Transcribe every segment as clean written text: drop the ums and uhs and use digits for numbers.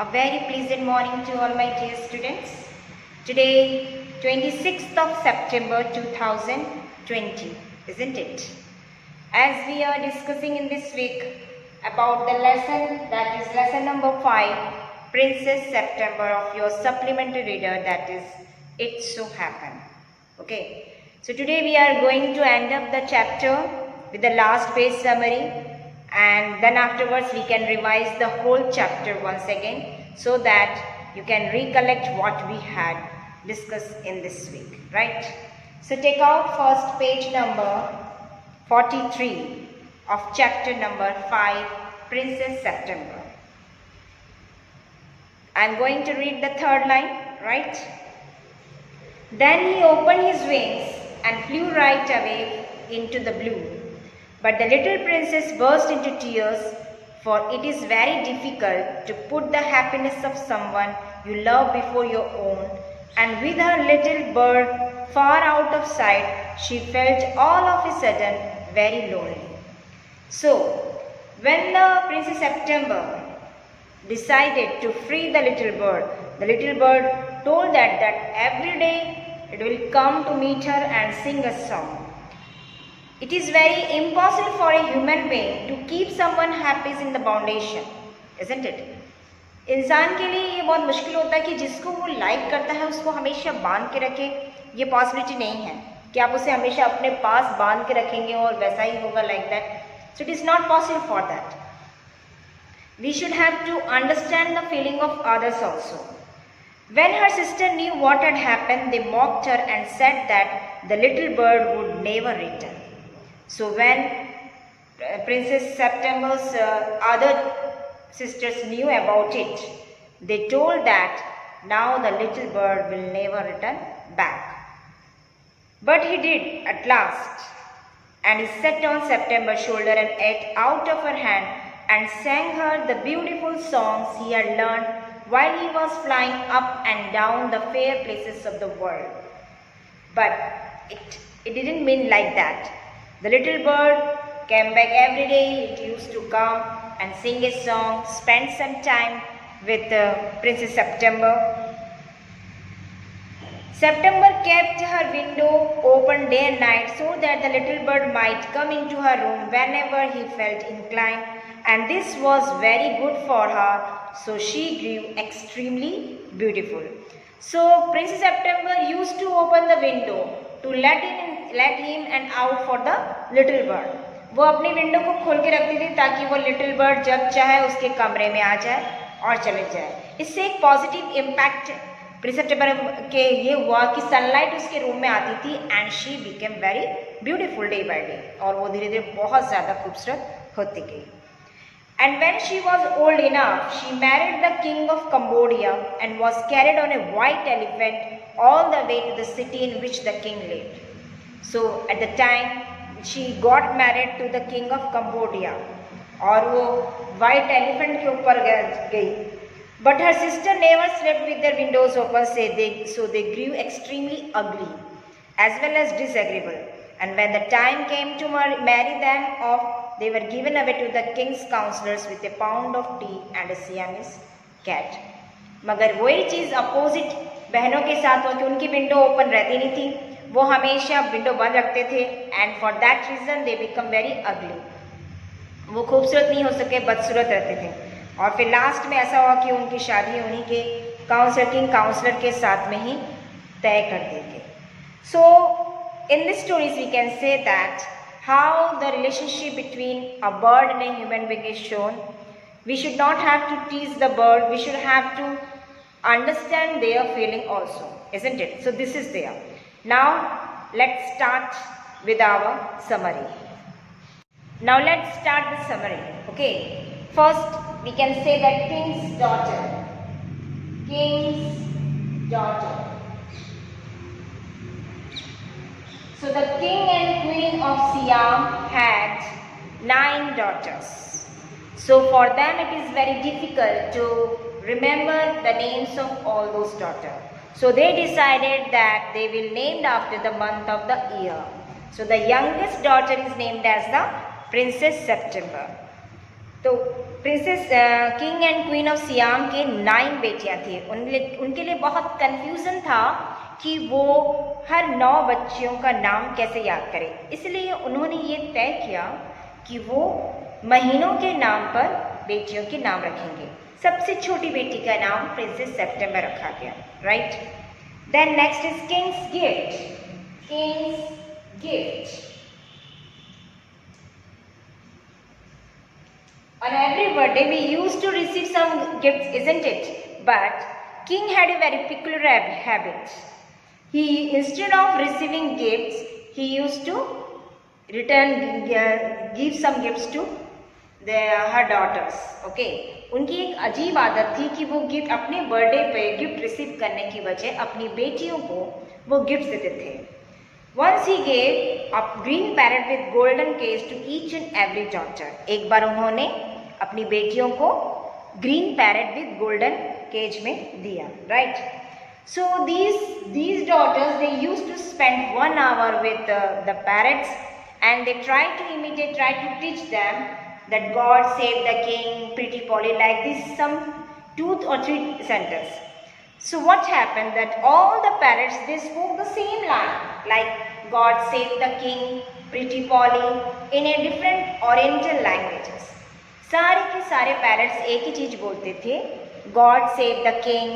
A very pleasant morning to all my dear students. Today, 26th of September 2020, isn't it? As we are discussing in this week about the lesson that is lesson number 5, Princess September of your supplementary reader, that is It So Happened. Okay, so today we are going to end up the chapter with the last page summary, and then afterwards we can revise the whole chapter once again so that you can recollect what we had discussed in this week, right? So take out first page number 43 of chapter number 5, Princess September. I am going to read the third line, right? Then he opened his wings and flew right away into the blue. But the little princess burst into tears, for it is very difficult to put the happiness of someone you love before your own, and with her little bird far out of sight, she felt all of a sudden very lonely. So, when the Princess September decided to free the little bird told that every day it will come to meet her and sing a song. It is very impossible for a human being to keep someone happy in the foundation, isn't it? इंसान के लिए ये बहुत मुश्किल होता है कि जिसको वो लाइक करता है उसको हमेशा बांध के रखे. ये पॉसिबिलिटी नहीं है कि आप उसे हमेशा अपने पास बांध के रखेंगे और वैसा ही होगा like that. So it is not possible for that. We should have to understand the feeling of others also. When her sister knew what had happened, they mocked her and said that the little bird would never return. So when Princess September's other sisters knew about it, they told that now the little bird will never return back. But he did at last, and he sat on September's shoulder and ate out of her hand and sang her the beautiful songs he had learned while he was flying up and down the fair places of the world. But it didn't mean like that. The little bird came back every day. It used to come and sing a song, spend some time with Princess September. September kept her window open day and night so that the little bird might come into her room whenever he felt inclined, and this was very good for her, so she grew extremely beautiful. So Princess September used to open the window to let him and out for the little bird. वो अपनी window को खोल के रखती थी ताकि वो little bird जब चाहे उसके कमरे में आ जाए और चले जाए. इससे एक पॉजिटिव इम्पैक्ट प्रिंसेस सेप्टेम्बर के ये हुआ कि सनलाइट उसके रूम में आती थी and she became very beautiful day by day, और वो धीरे धीरे बहुत ज़्यादा खूबसूरत होती गई. And when she was old enough, she married the king of Cambodia and was carried on a white elephant all the way to the city in which the king lived. So at the time, she got married to the king of Cambodia, और वो white elephant के ऊपर गई. But her sister never slept with their windows open, so they grew extremely ugly as well as disagreeable. And when the time came to marry them off, they were given away to the king's counselors with a pound of tea and a Siamese cat. मगर वही चीज़ opposite बहनों के साथ हुआ कि उनकी window open रहती नहीं थी, वो हमेशा विंडो बंद रखते थे, and for that reason they become very ugly. वो खूबसूरत नहीं हो सके, बदसूरत रहते थे. और फिर लास्ट में ऐसा हुआ कि उनकी शादी उन्हीं के किंग काउंसलर के साथ में ही तय कर दी गई. सो in this stories we can say that how the relationship between a bird and a human being is shown. We should not have to tease the bird, we should have to understand their feeling also, isn't it? So this is there. Now let's start with our summary. Now let's start the summary. Okay, first we can say that king's daughter. So the king and queen of Siam had 9 daughters. So for them it is very difficult to remember the names of all those daughters. So they decided that they will name after the month of the year. So the youngest daughter is named as the Princess September. तो princess king and queen of SIAM के 9 बेटियां थी। उनके लिए बहुत confusion था कि वो हर 9 बच्चियों का नाम कैसे याद करें। इसलिए उन्होंने ये तय किया कि वो महीनों के नाम पर बेटियों के नाम रखेंगे। सबसे छोटी बेटी का नाम प्रिंसेस सेप्टेम्बर रखा गया, right. Then next is king's gift. King's gift, on every birthday we used to receive some gifts, isn't it? But king had a very peculiar habit. He, instead of receiving gifts, he used to give some gifts to her daughters. Okay, उनकी एक अजीब आदत थी कि वो gift अपने birthday पे gift receive करने की वजह अपनी बेटियों को वो गिफ्ट देते थे। Once he gave a green parrot with golden cage to each and every daughter. एक बार उन्होंने अपनी बेटियों को green parrot with golden cage में दिया, right. So these daughters, they used to spend 1 hour with the parrots, and they try to teach them that God save the king, pretty Polly, like this, some 2 or 3 sentences. So what happened that all the parrots, they spoke the same line, like God save the king, pretty Polly, in a different oriental languages. सारे के सारे parrots एक ही चीज बोलते थे, God save the king,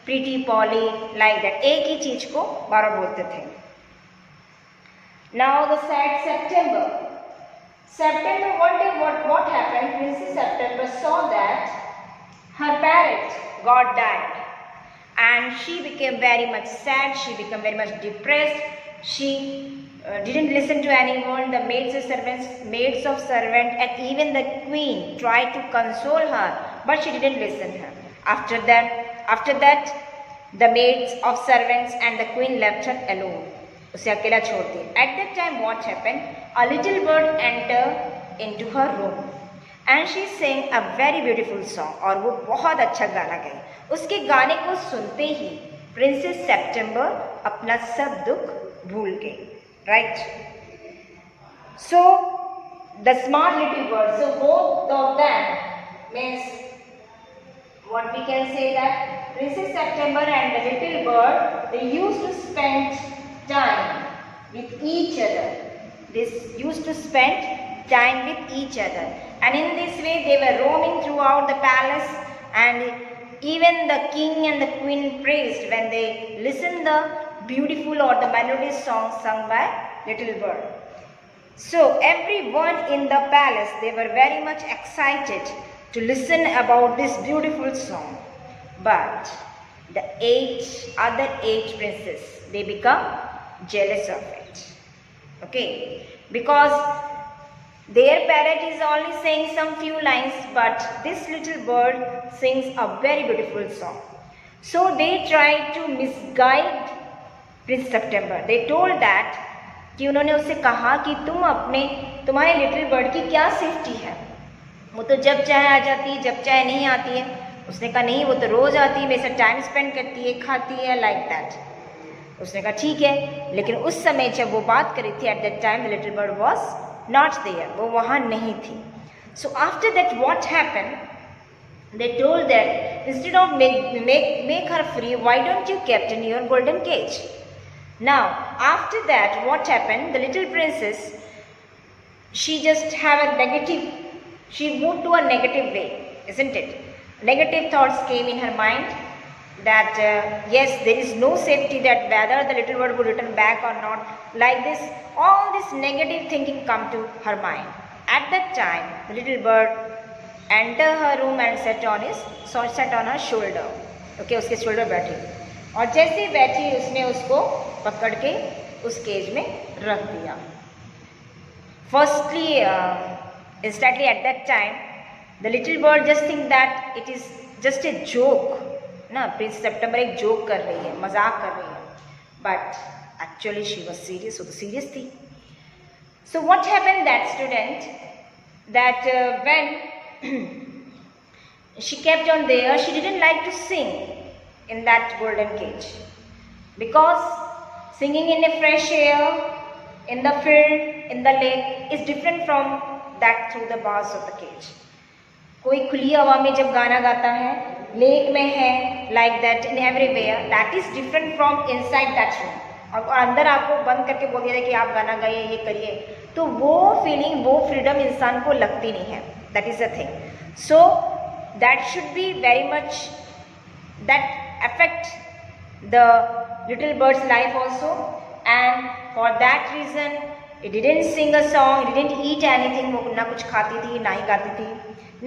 pretty poly, like that, एक ही चीज को बार बोलते थे। Now the sad September, what happened? Princess September saw that her parrot got died, and she became very much sad. She became very much depressed. She didn't listen to anyone. The maids of servant, and even the queen tried to console her, but she didn't listen to her. After that, the maids of servants and the queen left her alone. उसे अकेला छोड़ दिया। At that time, what happened? A little bird entered into her room, and she sang a very beautiful song. और वो बहुत अच्छा गाना गाई। उसके गाने को सुनते ही प्रिंसेस सेप्टेम्बर अपना सब दुख भूल गई, right? So the smart little bird, so both of them means, what we can say, that Princess September and the little bird, they used to spend time with each other. They used to spend time with each other, and in this way they were roaming throughout the palace, and even the king and the queen praised when they listened the beautiful or the melodious song sung by little bird. So everyone in the palace, they were very much excited to listen about this beautiful song. But the other 8 princes, they become jealous of it. Okay, because their parrot is only saying some few lines, but this little bird sings a very beautiful song. So they tried to misguide Prince September. They told that कि उन्होंने उससे कहा कि तुम्हारे little bird की क्या safety है, वो तो जब चाहे आ जाती है, जब चाहे नहीं आती है। उसने कहा नहीं, वो तो रोज आती है, मेरे साथ टाइम स्पेंड करती है, खाती है, लाइक दैट। उसने कहा ठीक है, लेकिन उस समय जब वो बात करी थी, at that time the little bird was not there, वो वहाँ नहीं थी। So after that what happened, they told that instead of make her free, why don't you kept in your golden cage? Now after that what happened, the little princess, she just have a negative, she moved to a negative way, isn't it? Negative thoughts came in her mind that yes, there is no safety, that whether the little bird would return back or not, like this, all this negative thinking come to her mind. At that time the little bird enter her room and sat on her shoulder. Okay, उसके shoulder बैठी, और जैसे बैठी उसने उसको पकड़ के उस केज में रख दिया। Firstly, instantly at that time, the little bird just think that it is just a joke, ना, प्रिंस सितंबर एक जोक कर रही है, मजाक कर रही है, but actually she was serious, वो तो serious थी। So what happened that student, that when she kept on there, she didn't like to sing in that golden cage, because singing in a fresh air, in the field, in the lake is different from that through the bars of the cage. कोई खुली हवा में जब गाना गाता है, lake में है, like that in everywhere, that is different from inside that room. और अंदर आपको बंद करके बोल दिया कि आप गाना गाइए, ये करिए, तो वो फीलिंग, वो फ्रीडम इंसान को लगती नहीं है। That is the thing. So that should be very much that affect the little bird's life also, and for that reason it didn't sing a song, it didn't eat anything, वो ना कुछ खाती थी ना ही गाती थी।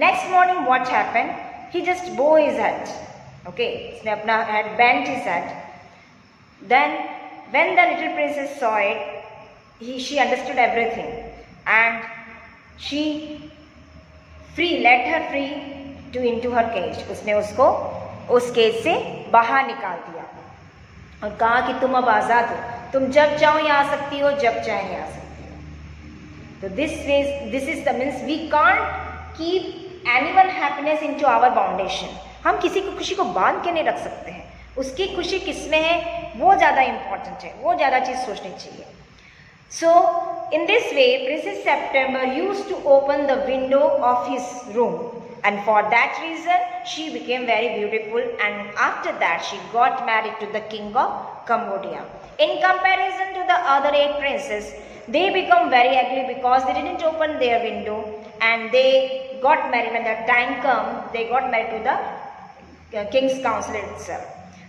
Next morning what happened? He just bowed his head, okay, इसने अपना head bent his head. Then when the little princess saw it, she understood everything, and she let her free to into her cage. उसने उसको उस cage से बाहर निकाल दिया और कहा कि तुम अब आज़ाद हो, तुम जब चाहो यहाँ आ सकती हो, जब चाहे यहाँ आ सकती हो। तो this is the means we can't keep anyone happiness into our foundation. हम किसी को खुशी को बांध के नहीं रख सकते हैं, उसकी खुशी किसमें है वो ज़्यादा इम्पॉर्टेंट है, वो ज़्यादा चीज़ सोचनी चाहिए। So in this way Princess September used to open the window of his room, and for that reason she became very beautiful, and after that she got married to the king of Cambodia. In comparison to the other 8 princes, they become very ugly because they didn't open their window, and they got married. When the time come, they got married to the king's council itself.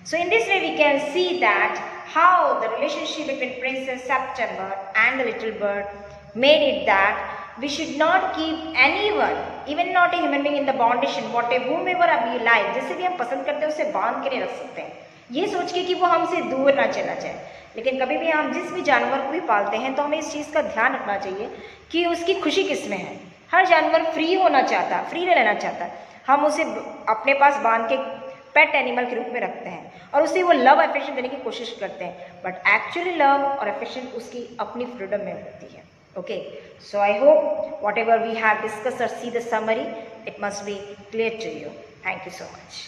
So in this way we can see that how the relationship between Princess September and the little bird made it that we should not keep anyone, even not a human being, in the bondation, whatever whomever we like, जैसे भी हम पसंद करते हैं उसे बांध के नहीं रख सकते हैं, ये सोच के कि वो हमसे दूर ना चला जाए। लेकिन कभी भी हम जिस भी जानवर को भी पालते हैं तो हमें इस चीज़ का ध्यान रखना चाहिए कि उसकी खुशी किस में है। हर जानवर फ्री होना चाहता, फ्री रहना चाहता, हम उसे अपने पास बांध के पेट एनिमल के रूप में रखते हैं और उसे वो लव अफेक्शन देने की कोशिश करते हैं, बट एक्चुअली लव और अफेक्शन उसकी अपनी फ्रीडम में होती है। Okay, so I hope whatever we have discuss और see the summary, it must be clear to you. Thank you so much.